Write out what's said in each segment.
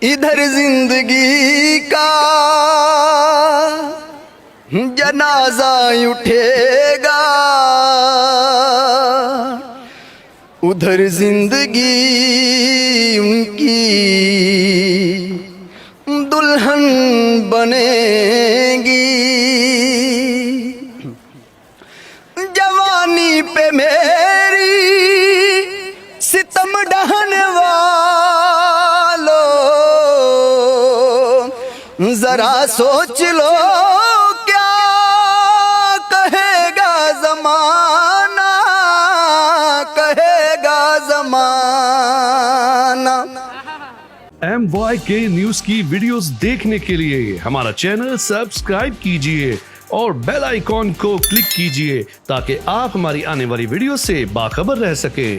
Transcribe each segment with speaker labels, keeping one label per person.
Speaker 1: इधर जिंदगी का जनाजा उठेगा, उधर जिंदगी उनकी दुल्हन बनेगी। जवानी पे मेरी सितम ढहने वालों, जरा सोच लो क्या कहेगा जमाना, कहेगा जमाना।
Speaker 2: MYK न्यूज की वीडियोस देखने के लिए हमारा चैनल सब्सक्राइब कीजिए और बेल आइकॉन को क्लिक कीजिए ताकि आप हमारी आने वाली वीडियो से बाखबर रह सके।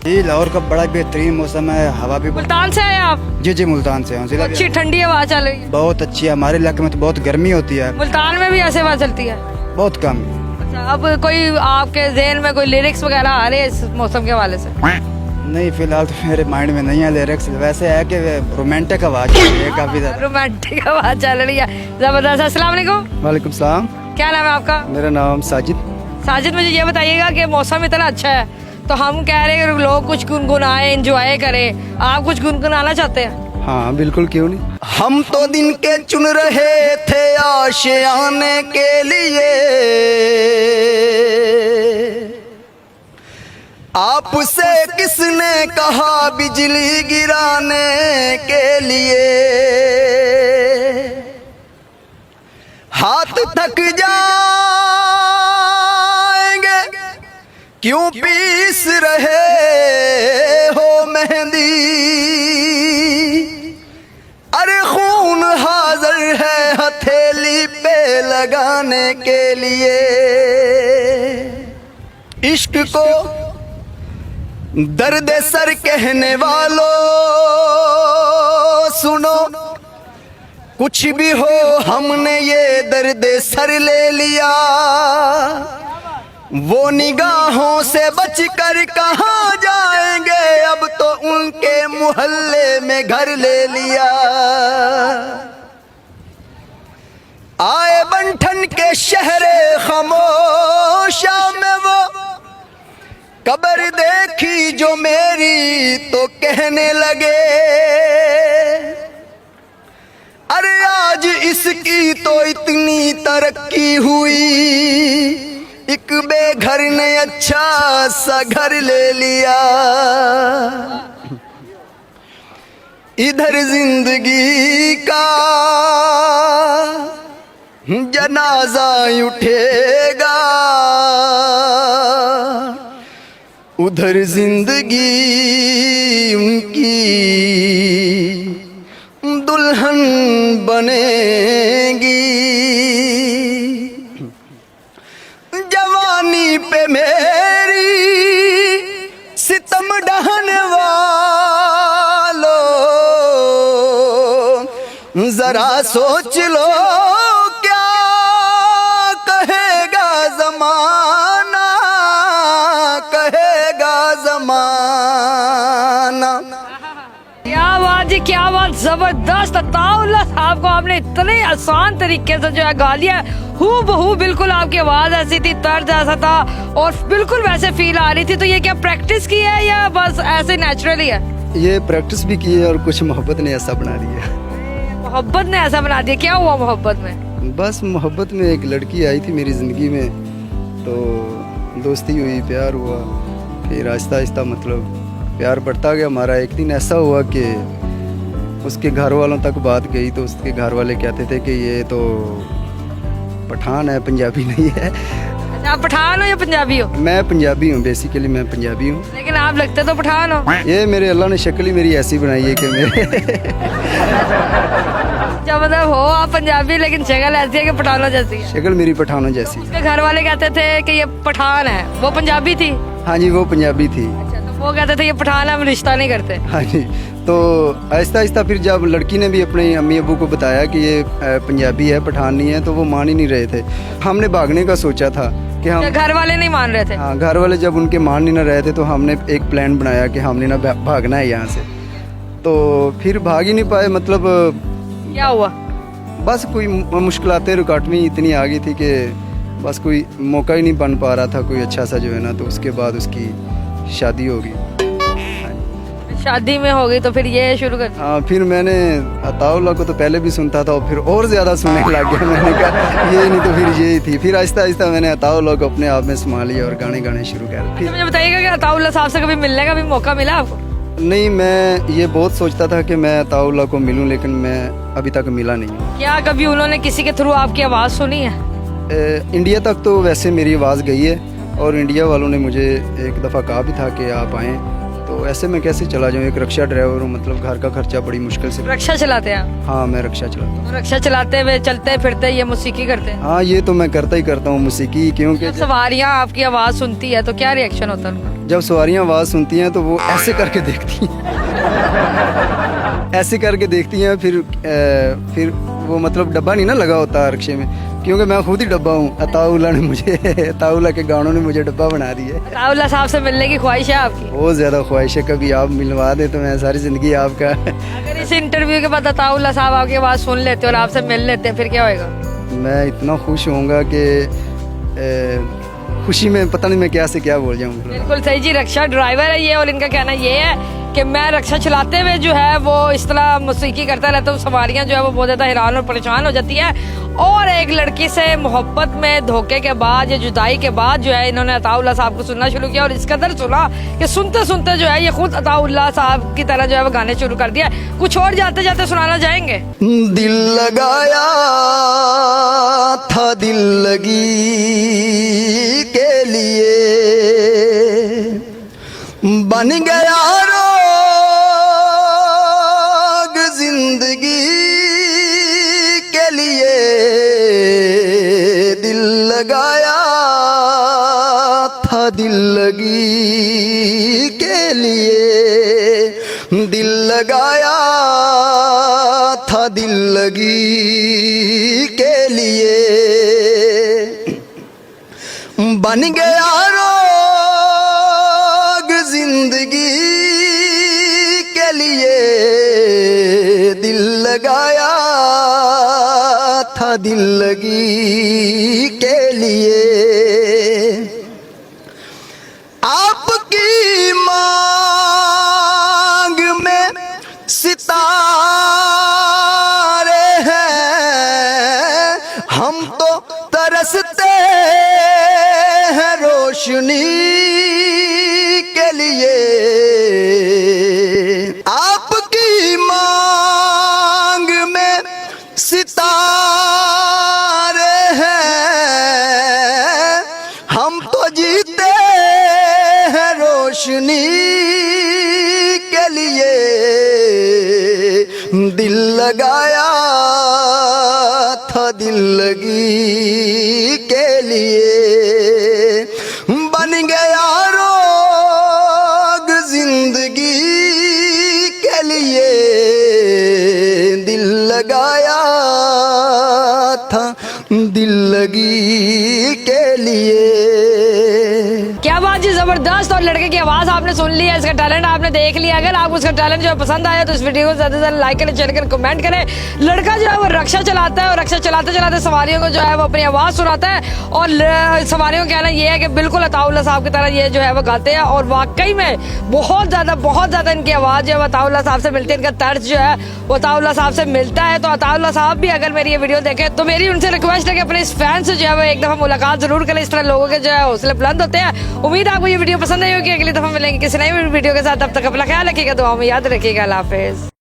Speaker 3: जी लाहौर का बड़ा बेहतरीन मौसम है, हवा भी।
Speaker 4: मुल्तान से आए आप?
Speaker 3: जी मुल्तान से हूँ।
Speaker 4: अच्छी ठंडी हवा चल रही है,
Speaker 3: बहुत अच्छी है। हमारे इलाके में तो बहुत गर्मी होती है।
Speaker 4: मुल्तान में भी ऐसे हवा चलती है?
Speaker 3: बहुत कम।
Speaker 4: अच्छा, अब कोई आपके ज़हन में कोई लिरिक्स वगैरह आ रहे हैं इस मौसम के हवाले से?
Speaker 3: नहीं, फिलहाल तो मेरे माइंड में नहीं है लिरिक्स। वैसे है कि रोमांटिक आवाज है काफी ज्यादा।
Speaker 4: रोमांटिक आवाज चल रही है, जबरदस्त। अस्सलाम वालेकुम।
Speaker 3: वालेकुम सलाम।
Speaker 4: क्या नाम है आपका?
Speaker 3: मेरा नाम साजिद।
Speaker 4: साजिद, मुझे ये बताइएगा कि मौसम इतना अच्छा है तो हम कह रहे हैं लोग कुछ गुनगुनाए, एंजॉय करें, आप कुछ गुनगुनाना चाहते हैं?
Speaker 3: हाँ बिल्कुल, क्यों नहीं।
Speaker 1: हम तो दिन के चुन रहे थे आशियाने के लिए, आपसे किसने कहा बिजली गिराने के लिए। हाथ थक जाएंगे क्यों पीस रहे हो मेहंदी, अरे खून हाजिर है हथेली पे लगाने के लिए। इश्क को दर्द सर कहने वालों सुनो, कुछ भी हो हमने ये दर्द सर ले लिया। वो निगाहों से बचकर कहाँ जाएंगे, अब तो उनके मोहल्ले में घर ले लिया। आए बंठन के शहरे खामोशा में वो कब्र देखी जो मेरी तो कहने लगे, अरे आज इसकी तो इतनी तरक्की हुई, एक बेघर ने अच्छा सा घर ले लिया। इधर जिंदगी का जनाजा उठेगा, उधर जिंदगी उनकी दुल्हन बनेगी। जवानी पे मेरी सितम ढहने वालों, जरा सोच लो क्या कहेगा जमाना, कहेगा जमाना।
Speaker 4: क्या बात जी, क्या बात, जबरदस्त। अताउल्लाह साहब को आपने इतने आसान तरीके से जो है गा लिया, हूबहू बिल्कुल आपकी आवाज ऐसी थी, तर्ज ऐसा था और बिल्कुल वैसे फील आ रही थी। तो ये क्या प्रैक्टिस की है या बस ऐसे नेचुरली है?
Speaker 3: ये प्रैक्टिस भी की है और कुछ मोहब्बत ने ऐसा बना दिया।
Speaker 4: मोहब्बत ने ऐसा बना दिया? क्या हुआ मोहब्बत में?
Speaker 3: बस मोहब्बत में एक लड़की आई थी मेरी ज़िंदगी में, तो दोस्ती हुई, प्यार हुआ, फिर आहिस्ता आहिस्ता मतलब प्यार बढ़ता गया हमारा। एक दिन ऐसा हुआ कि उसके घर वालों तक बात गई तो उसके घर वाले कहते थे कि ये तो पठान है, पंजाबी नहीं है।
Speaker 4: आप पठान हो या पंजाबी हो?
Speaker 3: मैं पंजाबी हूँ, बेसिकली मैं पंजाबी हूँ।
Speaker 4: लेकिन आप लगते तो पठान हो।
Speaker 3: ये मेरे अल्लाह ने शक्ल ही मेरी ऐसी बनाई है कि मेरे
Speaker 4: जब मतलब हो आप पंजाबी लेकिन शक्ल ऐसी है कि पठानों जैसी है।
Speaker 3: शक्ल मेरी पठानों जैसी।
Speaker 4: उसके घर वाले कहते थे कि ये पठान है, वो पंजाबी थी?
Speaker 3: हाँ जी, वो पंजाबी थी।
Speaker 4: अच्छा, तो वो कहते थे ये पठान है, हम रिश्ता नहीं करते।
Speaker 3: हाँ जी, तो आहिस्ता आहिस्ता फिर जब लड़की ने भी अपने अम्मी अबू को बताया कि ये पंजाबी है, पठान नहीं है, तो वो मान ही नहीं रहे थे। हमने भागने का सोचा था कि हम,
Speaker 4: घर वाले नहीं मान रहे थे?
Speaker 3: हाँ, घर वाले जब उनके मान नहीं ना रहे थे तो हमने एक प्लान बनाया कि हमने ना भागना है यहाँ से। तो फिर भाग ही नहीं पाए, मतलब
Speaker 4: क्या हुआ?
Speaker 3: बस कोई मुश्किलातें रुकावटें इतनी आ गई थी कि बस कोई मौका ही नहीं बन पा रहा था कोई अच्छा सा, जो है ना। तो उसके बाद उसकी शादी हो गई।
Speaker 4: शादी में हो गई तो फिर ये शुरू कर
Speaker 3: हाँ, फिर मैंने अताउल्लाह को तो पहले भी सुनता था और फिर और ज़्यादा सुनने लग गया। मैंने कहा ये नहीं तो फिर यही थी। फिर आहिस्ता आहिस्ता मैंने अताउल्लाह को अपने आप में संभाल लिया और गाने गाने शुरू कर। फिर
Speaker 4: मुझे बताइएगा कि अताउल्लाह साहब से कभी मिलने का भी मौका मिला आपको?
Speaker 3: नहीं, मैं ये बहुत सोचता था कि मैं अताउल्लाह को मिलूं, लेकिन मैं अभी तक मिला नहीं।
Speaker 4: क्या कभी उन्होंने किसी के थ्रू आपकी आवाज़ सुनी है?
Speaker 3: इंडिया तक तो वैसे मेरी आवाज़ गई है और इंडिया वालों ने मुझे एक दफ़ा कहा भी था कि आप आएँ, तो ऐसे मैं कैसे चला जाऊँ। एक रिक्शा ड्राइवर हूँ, मतलब घर का खर्चा बड़ी मुश्किल से।
Speaker 4: रिक्शा चलाते हैं आप?
Speaker 3: हाँ, मैं रिक्शा चलाता हूँ।
Speaker 4: तो रिक्शा चलाते हुए चलते फिरते ये मौसीकी करते हैं?
Speaker 3: हाँ, ये तो मैं करता ही करता हूँ मौसीकी, क्योंकि
Speaker 4: जब सवारियाँ आपकी आवाज़ सुनती है तो क्या रिएक्शन होता है उनका?
Speaker 3: जब सवारियाँ आवाज़ सुनती हैं तो वो ऐसे करके देखती हैं। ऐसे करके देखती हैं। फिर वो मतलब डब्बा नहीं ना लगा होता रिक्शे में, क्योंकि मैं खुद ही डब्बा हूँ। अताउल्लाह ने मुझे, अताउल्लाह के गानों ने मुझे डब्बा बना दिया है।
Speaker 4: अताउल्लाह साहब से मिलने की ख्वाहिश है आपकी?
Speaker 3: बहुत ज़्यादा ख्वाहिश है, कभी आप मिलवा दे तो मैं सारी ज़िंदगी आपका।
Speaker 4: अगर इस इंटरव्यू के बाद अताउल्लाह साहब आपकी आवाज़ सुन लेते और आपसे मिल लेते फिर क्या होएगा?
Speaker 3: मैं इतना खुश होऊंगा कि खुशी में पता नहीं मैं क्या से क्या बोल जाऊँ।
Speaker 4: बिल्कुल सही जी, रिक्शा ड्राइवर है ये और इनका कहना ये है कि मैं रिक्शा चलाते हुए जो है वो इस तरह मौसीकी करता रहता हूँ। सवारियाँ जो है वो बहुत ज़्यादा हैरान और परेशान हो जाती है। और एक लड़की से मोहब्बत में धोखे के बाद या जुदाई के बाद जो है इन्होंने अताउल्लाह साहब को सुनना शुरू किया और इस कदर सुना कि सुनते सुनते जो है ये खुद अताउल्लाह साहब की तरह जो है वो गाने शुरू कर दिया। कुछ और जाते जाते सुनाना चाहेंगे?
Speaker 1: दिल लगाया था दिल लगी के लिए, बन गया रोग जिंदगी के लिए। दिल लगाया था दिल लगी के लिए, दिल लगाया था दिल लगी के लिए, बन गया रोग जिंदगी के लिए। दिल लगाया था दिल लगी के लिए, आपकी मांग में सितारे हैं, हम तो तरसते हैं रोशनी के लिए। आपकी मांग में सितारे हैं, हम तो जीते हैं रोशनी के लिए। दिल लगाया था दिल लगी के लिए, बन गया रोग जिंदगी के लिए। दिल लगाया था दिल लगी के लिए।
Speaker 4: क्या बात जी, जबरदस्त। और लड़के की आवाज आपने सुन ली है, इसका टैलेंट आपने देख लिया। अगर आपको इसका टैलेंट जो है पसंद आया तो इस वीडियो को ज्यादा से ज्यादा लाइक करें, शेयर करें, कमेंट करें। लड़का जो है वो रिक्शा चलाता है और रिक्शा चलाते चलाते सवारियों को जो है वो अपनी आवाज सुनाता है और सवारियों का कहना ये है कि बिल्कुल अताउल्लाह साहब की तरह ये जो है वो गाते हैं। और वाकई में बहुत ज्यादा इनकी आवाज जो है अताउल्लाह साहब से मिलती है, इनका तर्ज जो है वो अताउल्लाह साहब से मिलता है। तो अताउल्लाह साहब भी अगर मेरी ये वीडियो देखें तो मेरी उनसे रिक्वेस्ट है कि अपने इस फैन से जो है वो एक दफा मुलाकात जरूर करें। इस तरह लोगों के जो है हौसले बुलंद होते हैं। उम्मीद है आपको ये वीडियो पसंद आई होगी। अगली दफा मिलेंगे किसी नई वीडियो के साथ, तब तक अपना ख्याल रखिएगा, दुआ में याद रखिएगा। अल्लाह हाफिज।